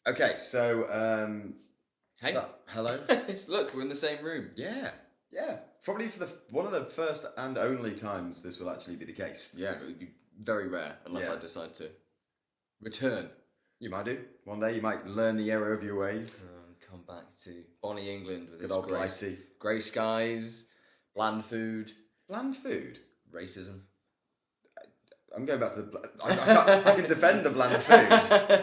Okay, so Hey. hello. Look, we're in the same room. Yeah, yeah. Probably for one of the first and only times this will actually be the case. Yeah, it would be very rare unless Yeah. I decide to return. You might do one day. You might learn the error of your ways. Come back to bonnie England with Good its old Blighty. grey skies, bland food, Bland food. racism. I'm going back to the. I can defend the bland food.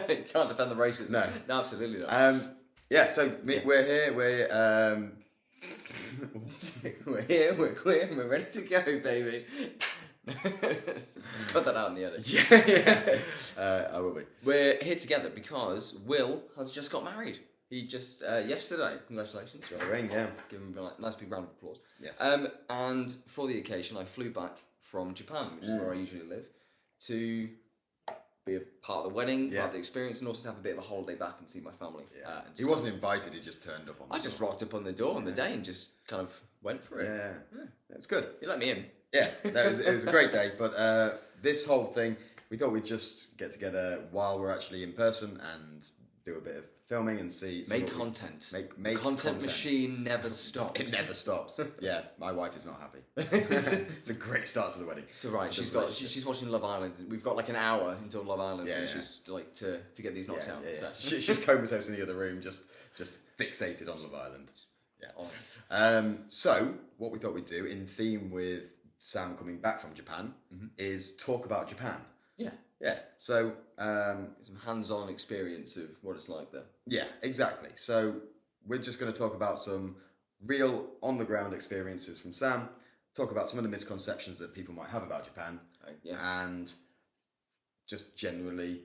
You can't defend the racism. No, absolutely not. Yeah. So we're here. We're here. We're queer. We're ready to go, baby. Cut that out in the edit. Yeah. I will be. We're here together because Will has just got married. He just yesterday. Congratulations. Got a ring. Yeah. Give him a nice big round of applause. Yes. And for the occasion, I flew back from Japan, which is where I usually live, to be a part of the wedding, part of the experience, and also to have a bit of a holiday back and see my family. Yeah. He wasn't invited. He just turned up on. I just rocked up on the door on the day and just kind of went for it. Yeah. It's good. You let me in. Yeah, it was a great day, but this whole thing, we thought we'd just get together while we're actually in person and do a bit of filming and see make content. Make content machine never stops. It never stops. Yeah, my wife is not happy. It's a great start to the wedding. So right, she's watching Love Island. We've got like an hour until Love Island, and she's like to get these knocks out. Yeah. So. She's comatose in the other room, just fixated on Love Island. Yeah. So what we thought we'd do in theme with Sam coming back from Japan is talk about Japan. Yeah. Yeah. So some hands-on experience of what it's like there. Yeah, exactly. So we're just going to talk about some real on-the-ground experiences from Sam, talk about some of the misconceptions that people might have about Japan, and just generally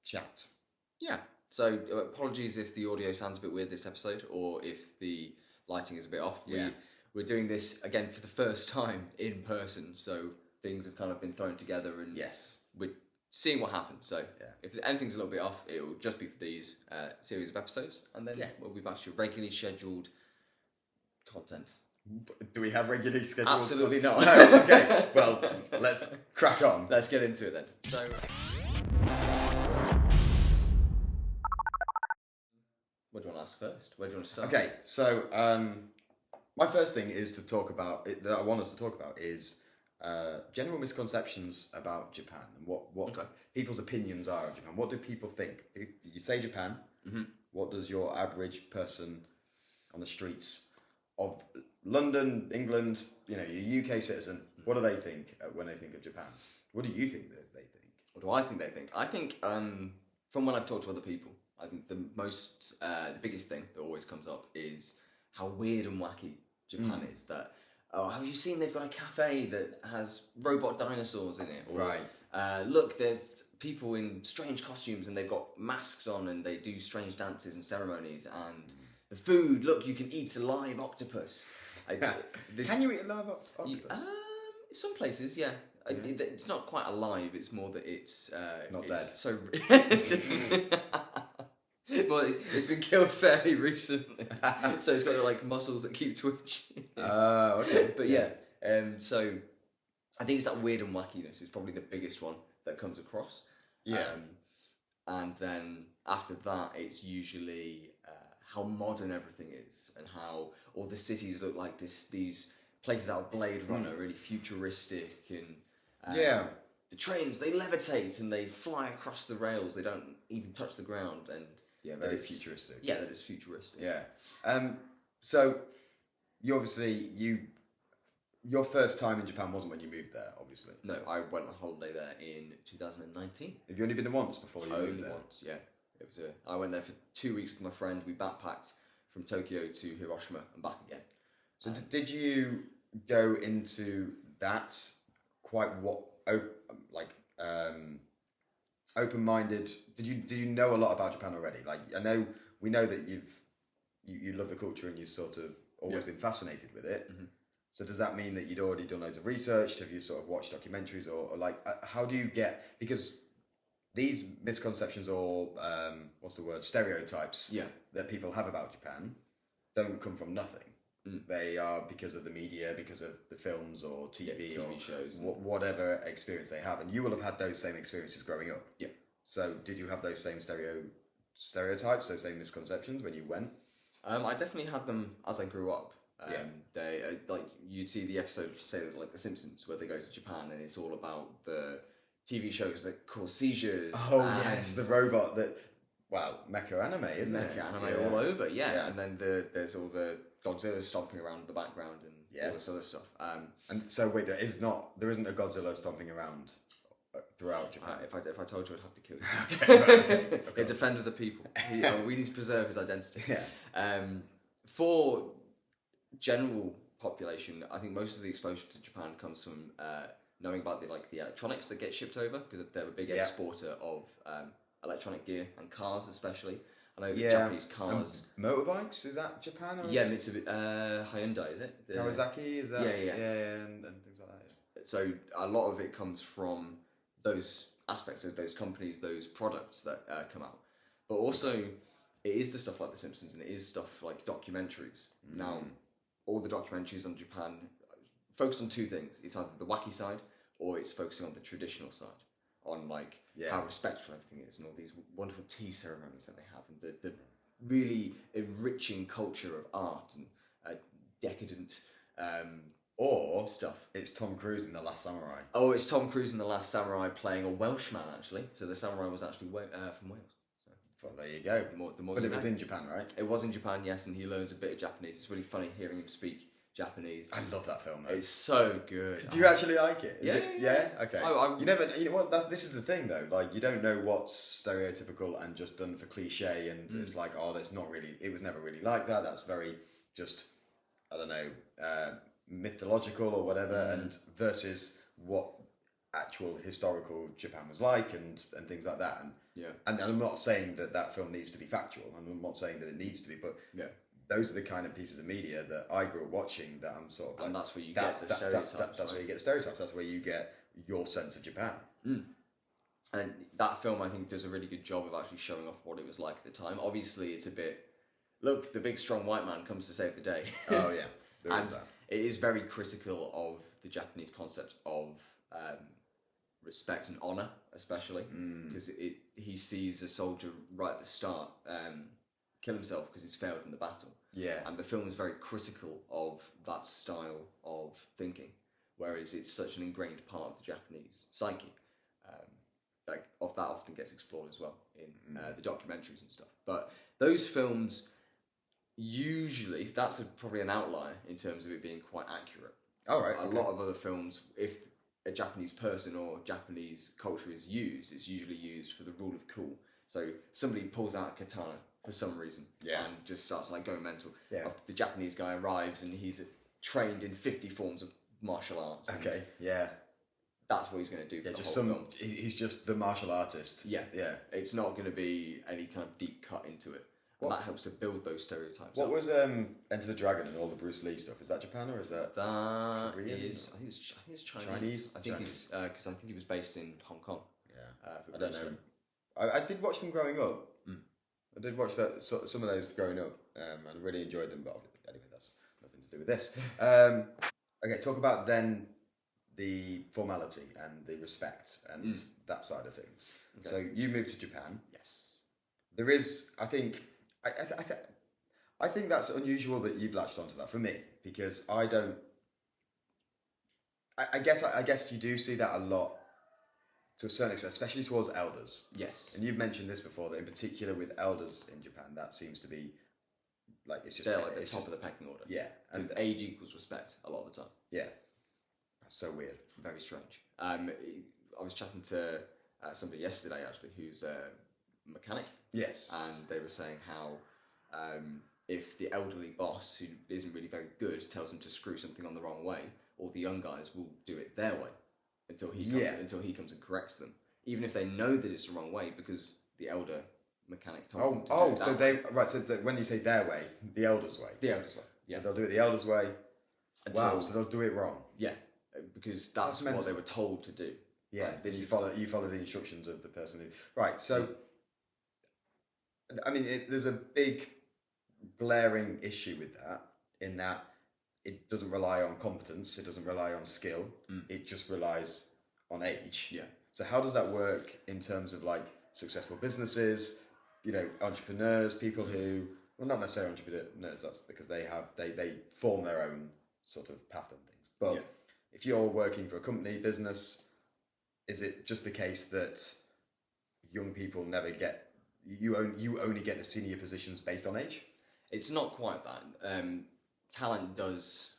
chat. Yeah. So apologies if the audio sounds a bit weird this episode, or if the lighting is a bit off. Yeah. We're doing this again for the first time in person, so things have kind of been thrown together, and we're seeing what happens. So if anything's a little bit off, it will just be for these series of episodes, and then we'll be back to regularly scheduled content. Do we have regularly scheduled? Absolutely not. No. Okay. Well, let's crack on. Let's get into it then. So. What do you want to ask first? Where do you want to start? Okay, so my first thing is to talk about that I want us to talk about is general misconceptions about Japan and what people's opinions are of Japan. What do people think? You say Japan. What does your average person on the streets of London, England, your UK citizen, what do they think when they think of Japan? What do you think that they think? What do I think they think? I think from when I've talked to other people, I think the biggest thing that always comes up is how weird and wacky Japan is. That have you seen they've got a cafe that has robot dinosaurs in it? Or, right. Look, there's people in strange costumes and they've got masks on and they do strange dances and ceremonies. And the food, look, you can eat a live octopus. Can you eat a live octopus? Some places, yeah. It's not quite alive. It's more that it's not dead. So. Well, it's been killed fairly recently, so it's got like muscles that keep twitching. Okay. But so I think it's that weird and wackiness is probably the biggest one that comes across. Yeah. And then after that, it's usually how modern everything is and how all the cities look like these places out of Blade Runner, really futuristic and the trains, they levitate and they fly across the rails. They don't even touch the ground and. Yeah, very futuristic. Yeah, that is futuristic. Yeah. So, your first time in Japan wasn't when you moved there, obviously. No, I went on holiday there in 2019. Have you only been there once before you moved there? Only once, yeah. I went there for 2 weeks with my friend. We backpacked from Tokyo to Hiroshima and back again. So, did you go into that quite open-minded? Did you know a lot about Japan already? Like, we know that you love the culture and you've sort of always been fascinated with it. So does that mean that you'd already done loads of research? Have you sort of watched documentaries or like how do you get, because these misconceptions or stereotypes that people have about Japan don't come from nothing. They are because of the media, because of the films or TV or shows, whatever experience they have, and you will have had those same experiences growing up. Yeah. So, did you have those same stereotypes stereotypes, so say misconceptions when you went? I definitely had them as I grew up. Yeah. They like you'd see the episode, say like The Simpsons, where they go to Japan and it's all about the TV shows that cause seizures. Oh yes, the robot that. Well, mecha anime, isn't it? Mecha anime all over, Yeah. And then there's all the Godzilla stomping around in the background and all this other stuff. And so wait, there isn't a Godzilla stomping around throughout Japan. If I told you, I'd have to kill you. Okay. A defender of the people. We need to preserve his identity. Yeah. For general population, I think most of the exposure to Japan comes from knowing about the electronics that get shipped over, because they're a big exporter of electronic gear and cars, especially. I know the Japanese cars. Motorbikes, is that Japan? Or Mitsubishi, Hyundai, is it? Kawasaki, is that? Yeah, and things like that. Yeah. So a lot of it comes from those aspects of those companies, those products that come out. But also, it is the stuff like The Simpsons, and it is stuff like documentaries. Now, all the documentaries on Japan focus on two things. It's either the wacky side, or it's focusing on the traditional side, on how respectful everything is, and all these wonderful tea ceremonies that they have, and the really enriching culture of art and decadent or stuff. It's Tom Cruise in The Last Samurai. Oh, it's Tom Cruise in The Last Samurai playing a Welshman, actually. So the samurai was actually from Wales. So. Well, there you go. But it was in Japan, right? It was in Japan, yes, and he learns a bit of Japanese. It's really funny hearing him speak Japanese. I love that film, though. It's so good. Do you actually like it? Yeah. Okay. You know what? This is the thing, though. Like, you don't know what's stereotypical and just done for cliche, and it's like, oh, that's not really. It was never really like that. That's very just, I don't know, mythological or whatever, and versus what actual historical Japan was like, and things like that. And I'm not saying that film needs to be factual, and I'm not saying that it needs to be, but those are the kind of pieces of media that I grew up watching, that I'm sort of like, and that's where you get the stereotypes. That's where you get stereotypes. That's where you get your sense of Japan. And that film, I think, does a really good job of actually showing off what it was like at the time. Obviously, it's a bit, look, the big strong white man comes to save the day. Oh yeah, there is that. It is very critical of the Japanese concept of respect and honor, especially, because he sees a soldier right at the start kill himself because he's failed in the battle. Yeah. And the film is very critical of that style of thinking, whereas it's such an ingrained part of the Japanese psyche. That often gets explored as well in the documentaries and stuff. But those films, usually, that's probably an outlier in terms of it being quite accurate. All right. A lot of other films, if a Japanese person or Japanese culture is used, it's usually used for the rule of cool. So somebody pulls out a katana for some reason and just starts going mental. Yeah. The Japanese guy arrives and he's trained in 50 forms of martial arts. Okay, yeah. That's what he's going to do for the just whole film. He's just the martial artist. Yeah. Yeah. It's not going to be any kind of deep cut into it. And that helps to build those stereotypes. What was Enter the Dragon and all the Bruce Lee stuff? Is that Japan or is that Korean? I think it's Chinese. Chinese? I think because I think he was based in Hong Kong. Yeah. I don't know. I did watch them growing up. I did watch some of those growing up, and I really enjoyed them. But anyway, that's nothing to do with this. Okay, talk about then the formality and the respect and that side of things. Okay. So you moved to Japan. Yes. There is, I think, I think that's unusual that you've latched onto that for me, because I don't. I guess you do see that a lot to a certain extent, especially towards elders. Yes. And you've mentioned this before, that in particular with elders in Japan, that seems to be it's just they're the top of the pecking order. Yeah, and age equals respect a lot of the time. Yeah, that's so weird. Very strange. I was chatting to somebody yesterday actually who's a mechanic. Yes. And they were saying how if the elderly boss, who isn't really very good, tells them to screw something on the wrong way, all the young guys will do it their way until he comes and corrects them, even if they know that it's the wrong way, because the elder mechanic told them to do it that way. So when you say their way, the elders' way. The elders' way. Yeah. So they'll do it the elders' way. So they'll do it wrong. Yeah, because that's what they were told to do. Yeah, you follow the instructions of the person who. Right. So, I mean, there's a big glaring issue with that, in that it doesn't rely on competence, it doesn't rely on skill, it just relies on age. Yeah. So how does that work in terms of successful businesses, entrepreneurs, people who, well, not necessarily entrepreneurs, that's because they form their own sort of path and things. But if you're working for a company, business, is it just the case that young people never get, you only get the senior positions based on age? It's not quite that. Talent does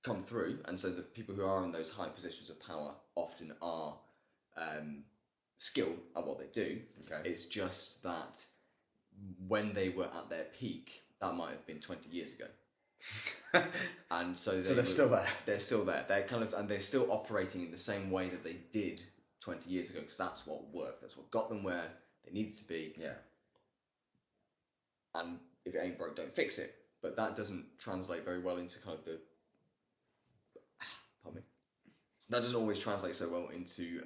come through, and so the people who are in those high positions of power often are skilled at what they do. Okay. It's just that when they were at their peak, that might have been 20 years ago. And so they're still there. They're still there. They're and they're still operating in the same way that they did 20 years ago, because that's what worked. That's what got them where they needed to be. Yeah. And if it ain't broke, don't fix it. But that doesn't translate very well into kind of the... Pardon me. That doesn't always translate so well into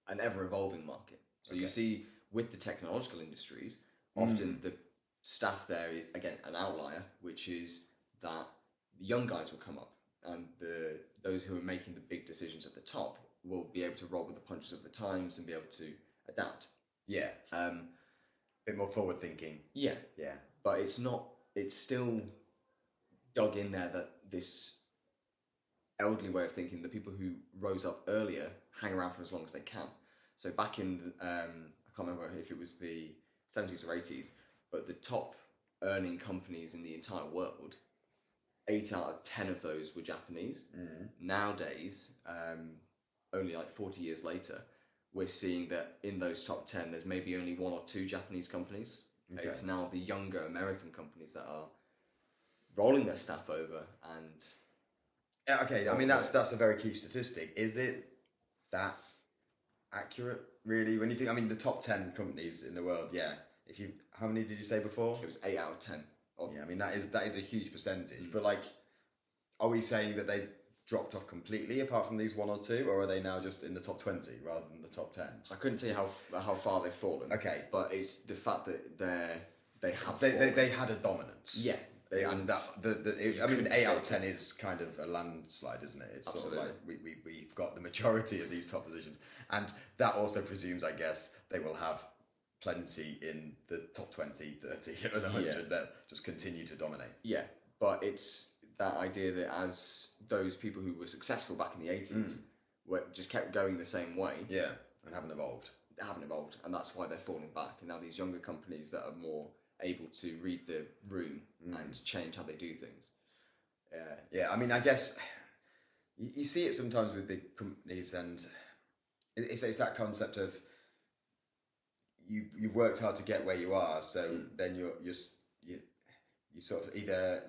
an ever-evolving market. So you see, with the technological industries, often the staff there, again, an outlier, which is that the young guys will come up, and those who are making the big decisions at the top will be able to roll with the punches of the times and be able to adapt. Yeah. Bit more forward thinking. Yeah. Yeah. But it's still dug in there that this elderly way of thinking, the people who rose up earlier hang around for as long as they can. So back in, I can't remember if it was the 70s or 80s, but the top earning companies in the entire world, 8 out of 10 of those were Japanese. Nowadays, only like 40 years later, we're seeing that in those top 10, there's maybe only 1 or 2 Japanese companies. Okay. It's now the younger American companies that are rolling their staff over and... Yeah, okay, I mean, that's a very key statistic. Is it that accurate, really? When you think, I mean, the top 10 companies in the world, yeah. How many did you say before? It was 8 out of 10. Yeah, I mean, that is a huge percentage. But, like, are we saying that they've dropped off completely apart from these 1 or 2, or are they now just in the top 20 rather than the top 10? I couldn't tell you how far they've fallen. Okay. But it's the fact that they had a dominance. Yeah. And I mean, 8 out of 10 is kind of a landslide, isn't it? It's Absolutely. sort of like we've got the majority of these top positions. And that also presumes, I guess, they will have plenty in the top 20, 30, and 100 that just continue to dominate. Yeah, but it's that idea that as those people who were successful back in the 80s just kept going the same way. Yeah, and haven't evolved. And that's why they're falling back. And now these younger companies that are more able to read the room and change how they do things. Yeah, I mean, I guess you see it sometimes with big companies, and it's that concept of you worked hard to get where you are, so then you sort of either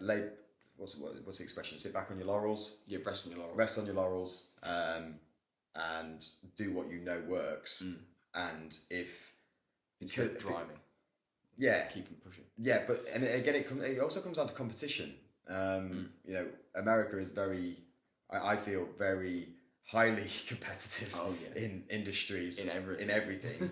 what's the expression? Sit back on your laurels. Yeah, rest on your laurels. Rest on your laurels, and do what you know works. And if instead of driving, keep them pushing. Yeah, but and again, it also comes down to competition. You know, America is I feel very highly competitive in industries, in everything.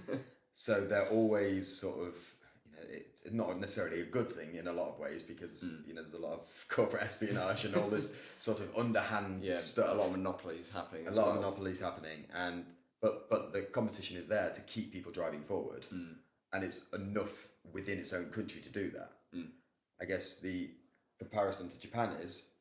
So they're always sort of, you know, it's not necessarily a good thing in a lot of ways, because you know, there's a lot of corporate espionage and all this sort of underhand stuff. A lot of monopolies happening. And but the competition is there to keep people driving forward, and it's enough within its own country to do that. I guess the comparison to Japan is,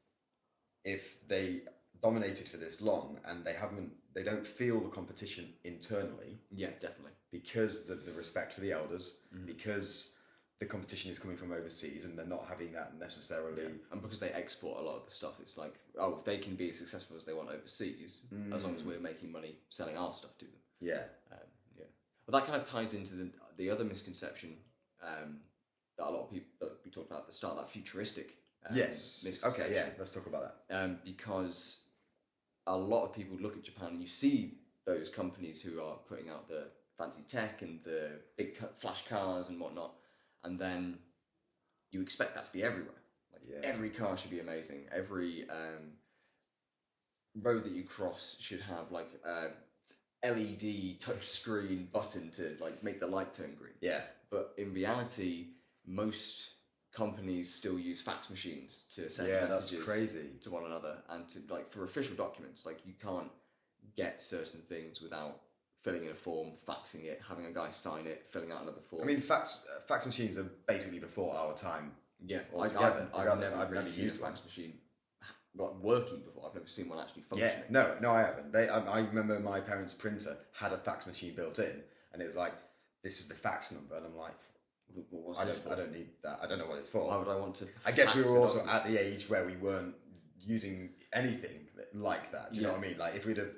if they dominated for this long and they don't feel the competition internally. Yeah, definitely. Because the respect for the elders, because the competition is coming from overseas and they're not having that necessarily. Yeah. And because they export a lot of the stuff, it's like, they can be as successful as they want overseas, as long as we're making money selling our stuff to them. Yeah. Well, that kind of ties into the other misconception that a lot of people, that we talked about at the start, that futuristic misconception. Okay, yeah, let's talk about that. Because a lot of people look at Japan and you see those companies who are putting out the fancy tech and the big flash cars and whatnot, and then you expect that to be everywhere. Every car should be amazing. Every road that you cross should have like a LED touchscreen button to like make the light turn green. Yeah. But in reality, most companies still use fax machines to send messages to one another, and to like for official documents, like you can't get certain things without filling in a form, faxing it, having a guy sign it, filling out another form. I mean, fax machines are basically before our time. Yeah, altogether. I've never seen a fax machine working before. I've never seen one actually functioning. Yeah, no, I haven't. I remember my parents' printer had a fax machine built in, and it was like, this is the fax number, and I'm like, I don't need that. I don't know what it's for. Why would I want to? I guess we were also at the age where we weren't using anything like that. Do you know what I mean? Like if we'd have.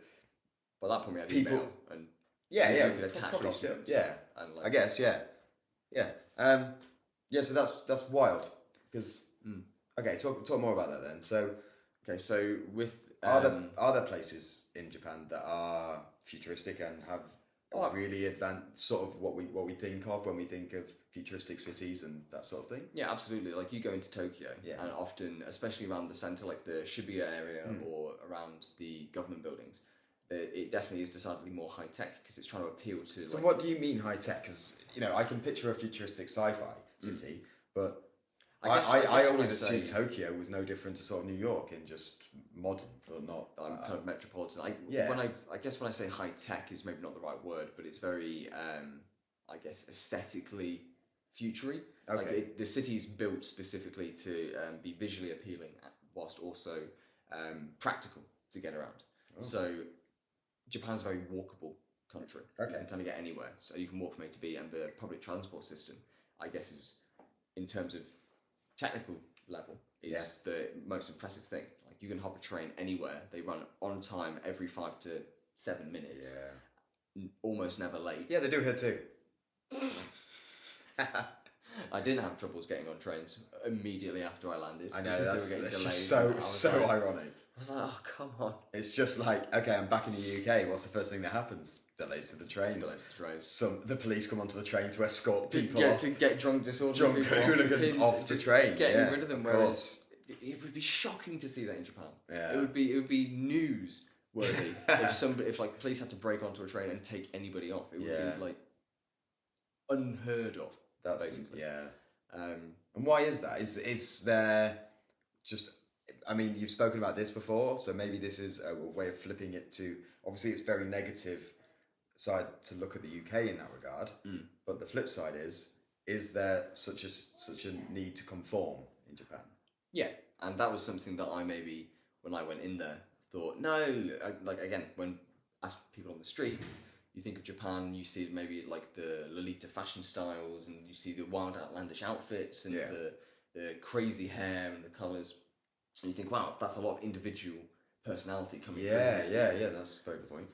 Well, that point we had email and. Yeah, you could attach receipts. Yeah, and I guess, yeah. So that's wild because. Okay, talk more about that then. So. Okay, so with are there places in Japan that are futuristic and have really advanced sort of what we think of when we think of futuristic cities and that sort of thing? Yeah, absolutely. Like you go into Tokyo, and often, especially around the center, like the Shibuya area or around the government buildings, it definitely is decidedly more high tech because it's trying to appeal to. So, what do you mean high tech? Because I can picture a futuristic sci-fi city, but. I always assumed Tokyo was no different to sort of New York in just modern, but not. Kind of metropolitan. I guess when I say high tech is maybe not the right word, but it's very, I guess, aesthetically futury. Okay. Like the city is built specifically to be visually appealing, whilst also practical to get around. Oh. So Japan's a very walkable country. Okay. You can kind of get anywhere, so you can walk from A to B, and the public transport system, I guess, is in terms of technical level is the most impressive thing. Like you can hop a train anywhere. They run on time every 5 to 7 minutes. Yeah. Almost never late. Yeah, they do here too. I didn't have troubles getting on trains immediately after I landed. I know, that's just so ironic. I was like, oh, come on. It's just like, okay, I'm back in the UK. What's the first thing that happens? Delays to the trains. The police come onto the train to escort people off. To get drunk hooligans off the train. Getting rid of them. Whereas it would be shocking to see that in Japan. Yeah. It would be news worthy if like police had to break onto a train and take anybody off. It would be like unheard of. That's basically. And why is that? Is there just? I mean, you've spoken about this before, so maybe this is a way of flipping it to. Obviously, it's very negative side to look at the UK in that regard. But the flip side is there such a need to conform in Japan? Yeah, and that was something that I maybe when I went in there thought no. Like again, when asked people on the street. You think of Japan, you see maybe like the Lolita fashion styles, and you see the wild outlandish outfits and the crazy hair and the colours. And you think, wow, that's a lot of individual personality coming through. Yeah, that's a very good point.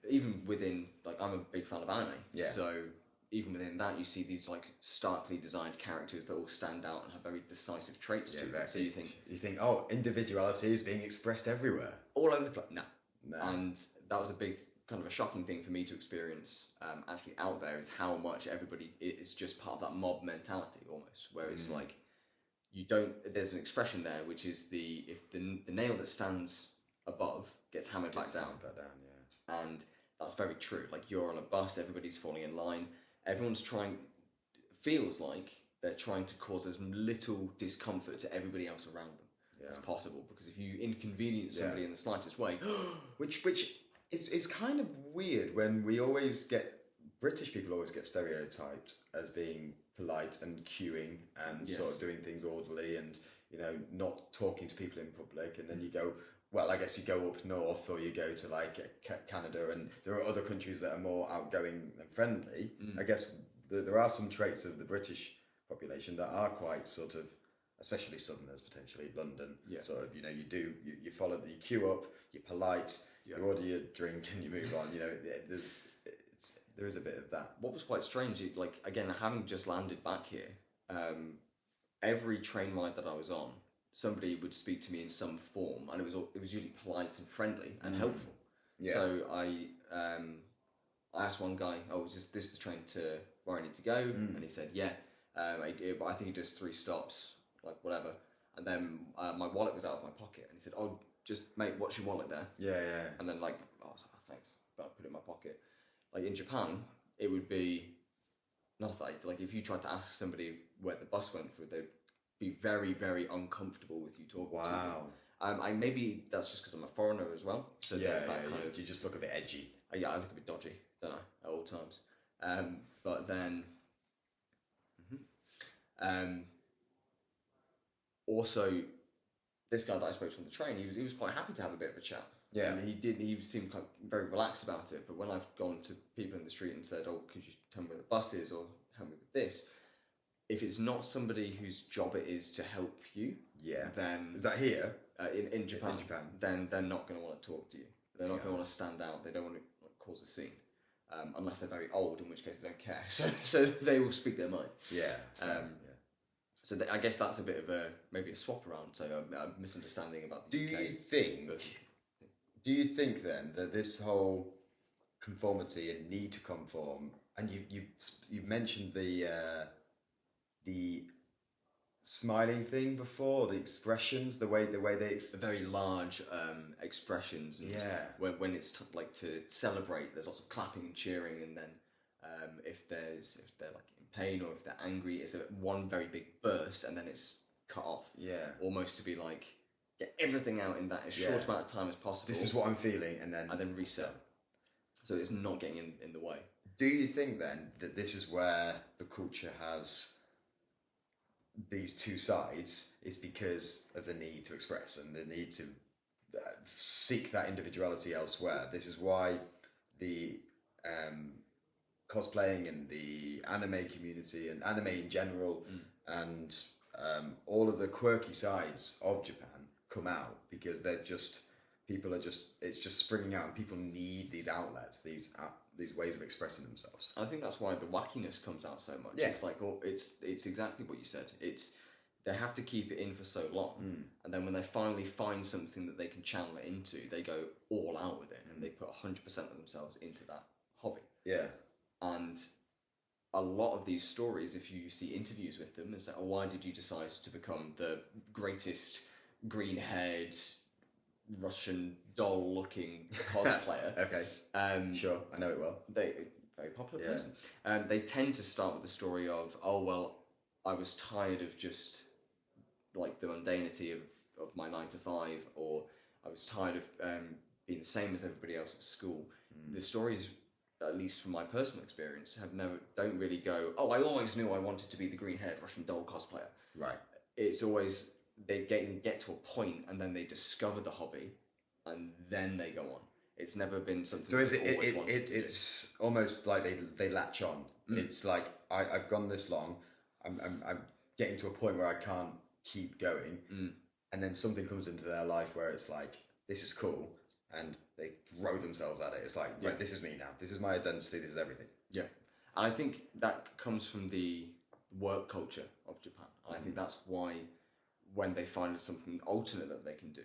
Even within, like, I'm a big fan of anime, so even within that, you see these like starkly designed characters that all stand out and have very decisive traits to them. So you think, oh, individuality is being expressed everywhere, all over the place. No, and that was a big. Kind of a shocking thing for me to experience actually out there is how much everybody is just part of that mob mentality almost, where it's like there's an expression there which is if the nail that stands above gets hammered back down, and that's very true. Like you're on a bus, everybody's falling in line, everyone's feels like they're trying to cause as little discomfort to everybody else around them as possible, because if you inconvenience somebody in the slightest way, which It's kind of weird when British people always get stereotyped as being polite and queuing and sort of doing things orderly and, not talking to people in public. And then you go, well, I guess you go up north or you go to like Canada, and there are other countries that are more outgoing and friendly. I guess there are some traits of the British population that are quite sort of, especially Southerners, potentially London. Sort of, you follow you queue up, you're polite. You order your drink and you move on. There is a bit of that. What was quite strange, like again, having just landed back here, every train ride that I was on, somebody would speak to me in some form, and it was usually polite and friendly and helpful. Yeah. So I asked one guy, "Oh, is this the train to where I need to go?" And he said, "Yeah." I think it does 3 stops, like whatever. And then my wallet was out of my pocket, and he said, "Oh, just mate, what's your wallet there?" Yeah. And then I was like, "Oh, thanks," but I put it in my pocket. Like in Japan, it would be not like if you tried to ask somebody where the bus went through, they'd be very, very uncomfortable with you talking to them. Maybe that's just because I'm a foreigner as well. So there's that kind of. You just look a bit edgy. I look a bit dodgy. don't know, at all times. But then, also, this guy that I spoke to on the train, he was quite happy to have a bit of a chat. Yeah. And he seemed quite, very relaxed about it. But when I've gone to people in the street and said, "Oh, could you tell me where the bus is, or help me with this?" If it's not somebody whose job it is to help you, then is that here in Japan? In Japan, then they're not going to want to talk to you. They're not going to want to stand out. They don't want to cause a scene, unless they're very old, in which case they don't care. So they will speak their mind. Yeah. So I guess that's a bit of maybe a swap around. So a misunderstanding about the UK. Do you think then that this whole conformity and need to conform, and you mentioned the smiling thing before, the expressions, the way they the very large expressions. And when it's like to celebrate, there's lots of clapping and cheering, and then if they're like in pain or if they're angry, it's one very big burst, and then it's cut off. Yeah. Almost to be like, get everything out in that as short amount of time as possible. This is what I'm feeling, and then reset. So it's not getting in the way. Do you think then that this is where the culture has these two sides, is because of the need to express and the need to seek that individuality elsewhere? This is why the cosplaying and the anime community and anime in general and all of the quirky sides of Japan come out, because it's just springing out, and people need these outlets, these ways of expressing themselves. I think that's why the wackiness comes out so much. Yeah. It's like, it's exactly what you said. They have to keep it in for so long, and then when they finally find something that they can channel it into, they go all out with it, and they put 100% of themselves into that hobby. Yeah. And a lot of these stories, if you see interviews with them, is that, "Oh, why did you decide to become the greatest green-haired Russian doll-looking cosplayer?" Okay. Sure, I know it well. Very popular person. They tend to start with the story of, "Oh, well, I was tired of just like the mundanity of my 9 to 5, or I was tired of being the same as everybody else at school." The stories, at least from my personal experience, don't really go, "Oh, I always knew I wanted to be the green-haired Russian doll cosplayer." Right. It's always they get to a point, and then they discover the hobby, and then they go on. It's never been something. So it's almost like they latch on. It's like I've gone this long. I'm getting to a point where I can't keep going, and then something comes into their life where it's like, this is cool, and they throw themselves at it. It's like, right, this is me now. This is my identity. This is everything. Yeah, and I think that comes from the work culture of Japan, and I think that's why when they find something alternate that they can do,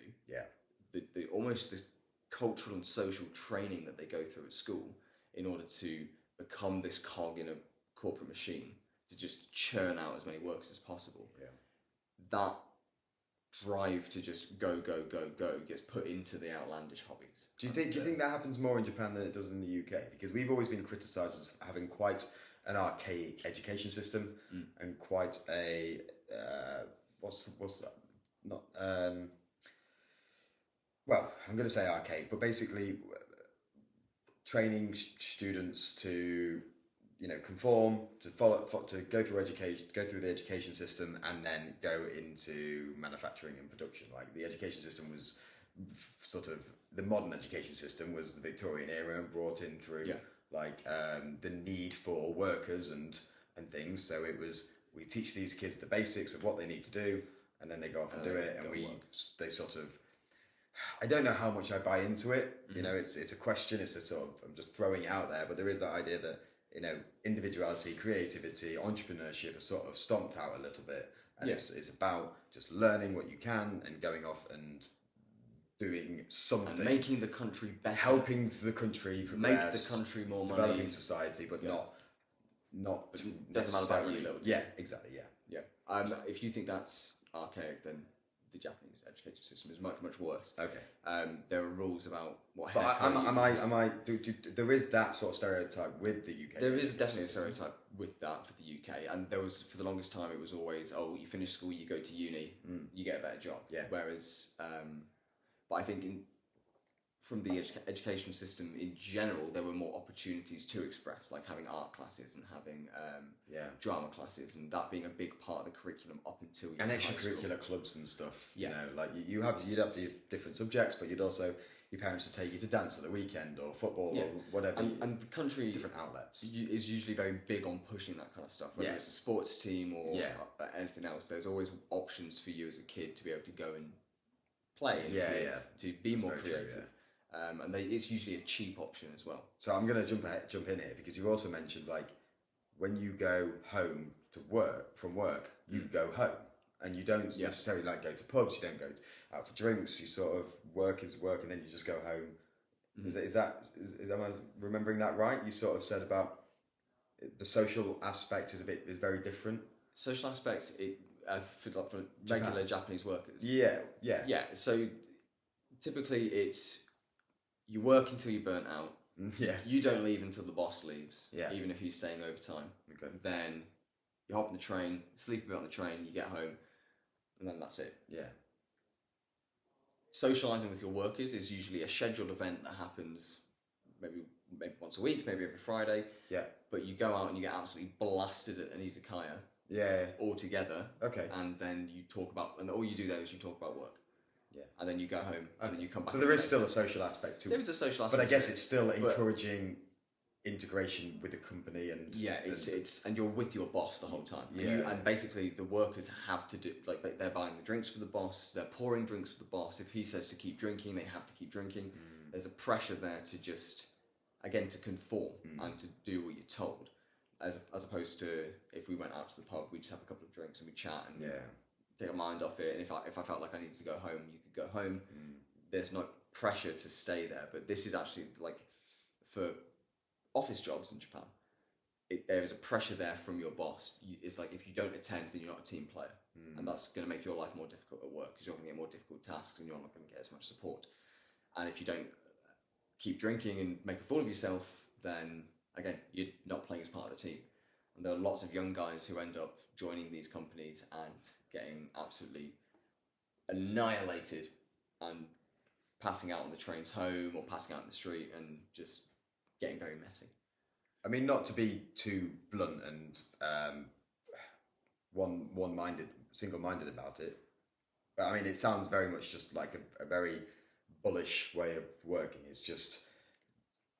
the almost the cultural and social training that they go through at school in order to become this cog in a corporate machine to just churn out as many workers as possible. Yeah. That drive to just go gets put into the outlandish hobbies. Do you think that happens more in Japan than it does in the UK? Because we've always been criticised as having quite an archaic education system and quite a what's that? Not well, I'm going to say archaic, but basically training students to conform, to go through the education system, and then go into manufacturing and production. Like, the education system was sort of, the modern education system was the Victorian era and brought in through the need for workers and things. So it was, we teach these kids the basics of what they need to do, and then they go off and do it, and they sort of, I don't know how much I buy into it. It's a question. It's a sort of, I'm just throwing it out there, but there is that idea that individuality, creativity, entrepreneurship are sort of stomped out a little bit, and it's about just learning what you can and going off and doing something, and making the country better, helping the country progress, make the country more money, developing society, but not it doesn't matter about you, little team. Yeah, exactly. Yeah. If you think that's archaic, then the Japanese education system is much, much worse. Okay. There are rules about what. But there is that sort of stereotype with the UK. There is definitely a stereotype with that for the UK, and there was, for the longest time, it was always, oh, you finish school, you go to uni, you get a better job. Yeah. Whereas, but I think from the education system in general, there were more opportunities to express, like having art classes and having drama classes, and that being a big part of the curriculum up until and extracurricular clubs and stuff. Yeah. You know, like you'd have your different subjects, but you'd also your parents would take you to dance at the weekend or football or whatever. And the country different outlets is usually very big on pushing that kind of stuff. Whether it's a sports team or anything else, there's always options for you as a kid to be able to go and play and to be more creative. True, and it's usually a cheap option as well. So I'm going to jump in here because you also mentioned like when you go home to work from work, you go home and you don't necessarily like go to pubs. You don't go out for drinks. You sort of work is work, and then you just go home. Am I remembering that right? You sort of said about the social aspect is very different. Social aspects for regular Japanese workers. Yeah. So typically it's you work until you're burnt out. Yeah. You don't leave until the boss leaves. Yeah. Even if he's staying overtime. Okay. Then you hop on the train, sleep a bit on the train, you get home, and then that's it. Yeah. Socialising with your workers is usually a scheduled event that happens maybe once a week, maybe every Friday. Yeah. But you go out and you get absolutely blasted at an izakaya. Yeah. All together. Okay. And then you talk about, and all you do there is you talk about work. Yeah. And then you go home, and then you come back. So there is still a social aspect to it. There is a social aspect. But I guess it's still encouraging integration with the company and and you're with your boss the whole time. And basically the workers have to do they're buying the drinks for the boss, they're pouring drinks for the boss. If he says to keep drinking, they have to keep drinking. There's a pressure there to just to conform and to do what you're told, as opposed to if we went out to the pub, we just have a couple of drinks and we chat and take our mind off it. And if I felt like I needed to go home, you could go home. There's no pressure to stay there. But this is actually like for office jobs in Japan, there is a pressure there from your boss. It's like if you don't attend, then you're not a team player, and that's going to make your life more difficult at work because you're going to get more difficult tasks and you're not going to get as much support. And if you don't keep drinking and make a fool of yourself, then again you're not playing as part of the team. And there are lots of young guys who end up joining these companies and getting absolutely annihilated and passing out on the trains home or passing out in the street and just getting very messy. I mean, not to be too blunt and one-minded, single-minded about it, but I mean, it sounds very much just like a very bullish way of working. It's just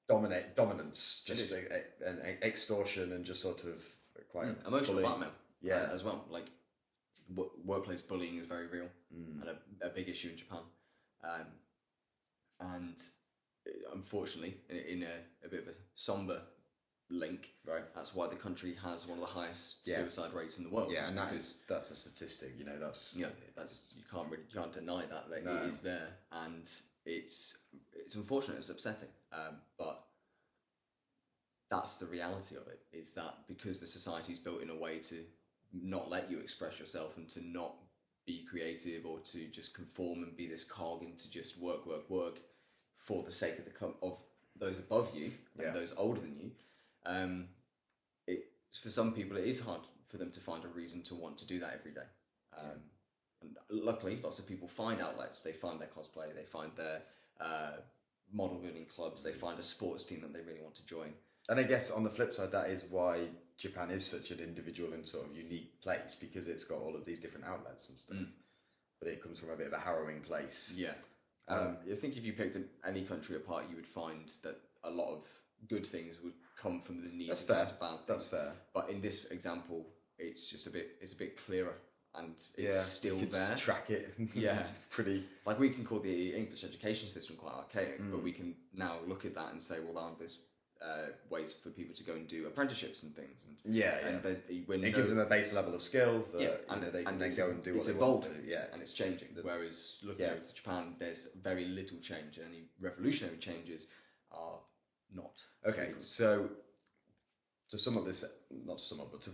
dominance, just an extortion, and just sort of quite emotional blackmail. As well. Like workplace bullying is very real and a big issue in Japan, and unfortunately, in a bit of a somber link, that's why the country has one of the highest suicide rates in the world. Yeah, and that's a statistic. You know, that's you can't deny that it is there, and it's unfortunate, it's upsetting, but that's the reality of it. Is that because the society is built in a way to not let you express yourself and to not be creative or to just conform and be this cog and to just work for the sake of those above you and those older than you. For some people, it is hard for them to find a reason to want to do that every day. And luckily, lots of people find outlets. They find their cosplay, they find their model building clubs, they find a sports team that they really want to join. And I guess on the flip side, that is why Japan is such an individual and sort of unique place, because it's got all of these different outlets and stuff. But it comes from a bit of a harrowing place. Yeah. I think if you picked any country apart, you would find that a lot of good things would come from the need to bad things. That's fair. But in this example, it's just a bit clearer, and it's still you there. Track it. Pretty. Like we can call the English education system quite archaic, but we can now look at that and say, well, there's ways for people to go and do apprenticeships and things. And it gives them a base level of skill that they can then go and do what they want to. And it's changing. Whereas looking over to Japan, there's very little change, and any revolutionary changes are not. Okay, so to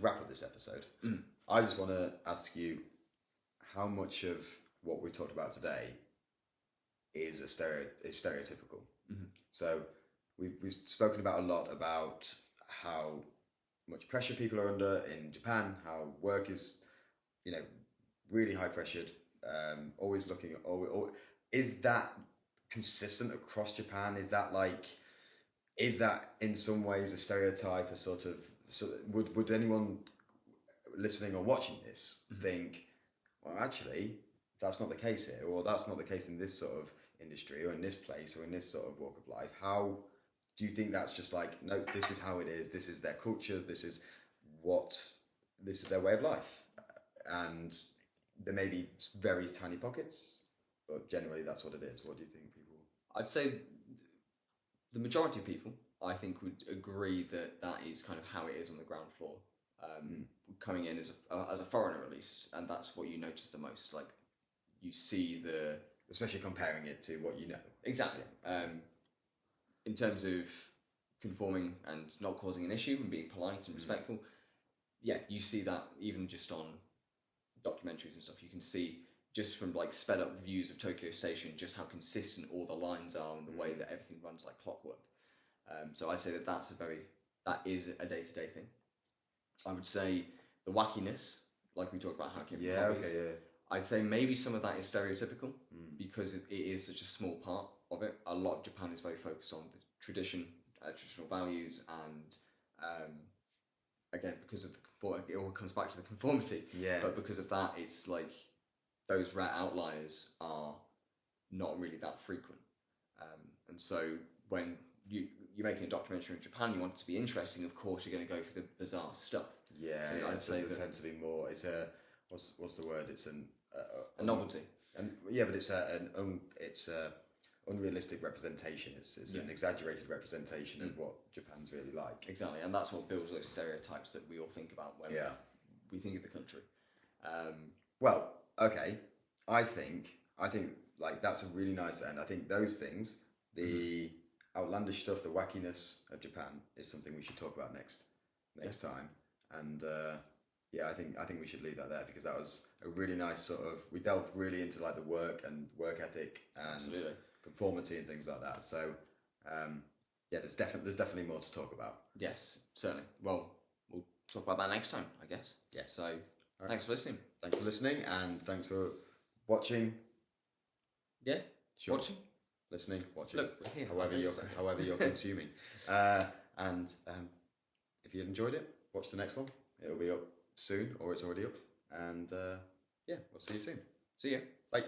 wrap up this episode, I just want to ask you how much of what we talked about today is stereotypical. So we've spoken about a lot about how much pressure people are under in Japan, how work is, really high pressured, always looking. Is that consistent across Japan? Is that in some ways a stereotype? A sort of would anyone listening or watching this think, well, actually, that's not the case here, or that's not the case in this sort of industry, or in this place, or in this sort of walk of life? How do you think that's just like, no, this is how it is, this is their culture, this is their way of life, and there may be very tiny pockets, but generally that's what it is? What do you think people? I'd say the majority of people, I think, would agree that that is kind of how it is on the ground floor. Coming in as a foreigner, at least, and that's what you notice the most. Like, you see especially comparing it to what you know. Exactly. In terms of conforming and not causing an issue and being polite and respectful, yeah, you see that even just on documentaries and stuff. You can see just from like sped up views of Tokyo Station just how consistent all the lines are and the way that everything runs like clockwork. So I'd say that is a day-to-day thing. I would say the wackiness, like we talked about how it came from hobbies, I'd say maybe some of that is stereotypical because it is such a small part of it. A lot of Japan is very focused on the traditional values, and again, because of it all comes back to the conformity. Yeah. But because of that, it's like those rare outliers are not really that frequent. And so when you're making a documentary in Japan, you want it to be interesting. Of course, you're going to go for the bizarre stuff. Yeah, so I'd say that tends to be more. It's a what's the word? It's a novelty. And yeah, but it's a unrealistic representation. It's an exaggerated representation of what Japan's really like. Exactly, and that's what builds those stereotypes that we all think about when we think of the country. Well, okay, I think like that's a really nice end. I think those things, the outlandish stuff, the wackiness of Japan, is something we should talk about next time. And I think we should leave that there, because that was a really nice sort of, we delved really into like the work ethic and conformity and things like that. So there's definitely more to talk about. Yes, certainly. Well, we'll talk about that next time, I guess. Yeah. So thanks for listening. Thanks for listening, and thanks for watching. Yeah. Sure. Watching. Listening, watching. Look, we're here. However you're consuming. And if you enjoyed it, watch the next one. It'll be up soon, or it's already up. And we'll see you soon. See ya. Bye.